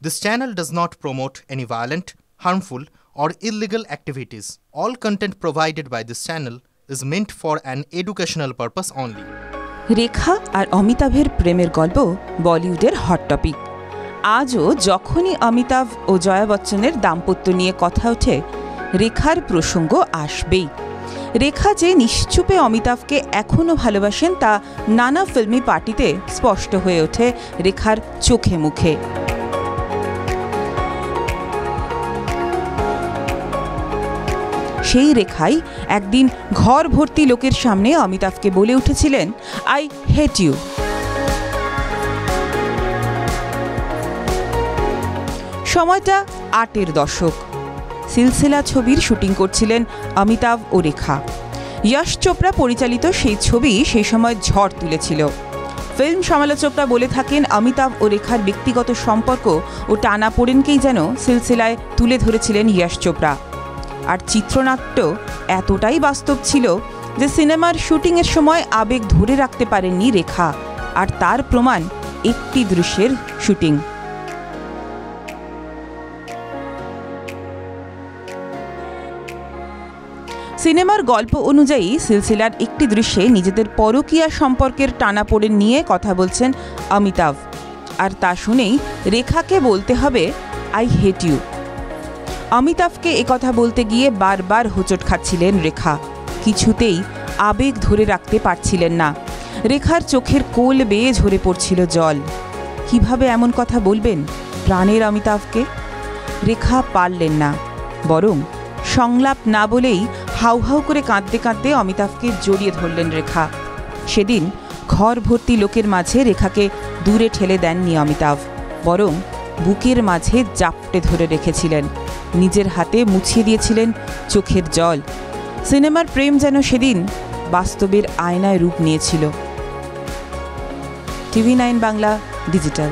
This channel does not promote any violent, harmful, or illegal activities. All content provided by this channel is meant for an educational purpose only. রেখা আর অমিতাভের প্রেমের গল্প বলিউডের hot topic. আজও যখনই অমিতাভ ও জয়া বচ্চনের দাম্পত্য নিয়ে কথা ওঠে, রেখার প্রসঙ্গ আসবেই। রেখা যে নিশ্চুপে অমিতাভকে এখনও ভালোবাসেন তা নানা ফিল্মি পার্টিতে স্পষ্ট হয়ে ওঠে রেখার চোখে মুখে। সেই রেখাই একদিন ঘর ভর্তি লোকের সামনে অমিতাভকে বলে উঠেছিলেন, আই হেট ইউ। সময়টা ৮-এর দশক। সিলসিলা ছবির শুটিং করছিলেন অমিতাভ ও রেখা। যশ চোপড়া পরিচালিত সেই ছবি সেই সময় ঝড় তুলেছিল। ফিল্ম সমালোচকরা বলে থাকেন, অমিতাভ ও রেখার ব্যক্তিগত সম্পর্ক ও টানাপোড়েনকেই যেন সিলসিলায় তুলে ধরেছিলেন যশ চোপড়া। আর চিত্রনাট্য এতটাই বাস্তব ছিল যে সিনেমার শুটিংয়ের সময় আবেগ ধরে রাখতে পারেননি রেখা, আর তার প্রমাণ একটি দৃশ্যের শুটিং। সিনেমার গল্প অনুযায়ী সিলসিলার একটি দৃশ্যে নিজেদের পরকীয়া সম্পর্কের টানাপোড়েন নিয়ে কথা বলছেন অমিতাভ, আর তা শুনেই রেখাকে বলতে হবে, আই হেট ইউ। অমিতাভকে একথা বলতে গিয়ে বারবার হোঁচট খাচ্ছিলেন রেখা, কিছুতেই আবেগ ধরে রাখতে পারছিলেন না। রেখার চোখের কোল বেয়ে ঝরে পড়ছিল জল। কিভাবে এমন কথা বলবেন প্রাণের অমিতাভকে? রেখা পারলেন না, বরং সংলাপ না বলেই হাউ হাউ করে কাঁদতে কাঁদতে অমিতাভকে জড়িয়ে ধরলেন রেখা। সেদিন ঘর ভর্তি লোকের মাঝে রেখাকে দূরে ঠেলে দেননি অমিতাভ, বরং বুকের মাঝে জাপটে ধরে রেখেছিলেন। নিজের হাতে মুছিয়ে দিয়েছিলেন চোখের জল। সিনেমার প্রেম যেন সেদিন বাস্তবের আয়নায় রূপ নিয়েছিল। টিভি9 বাংলা ডিজিটাল।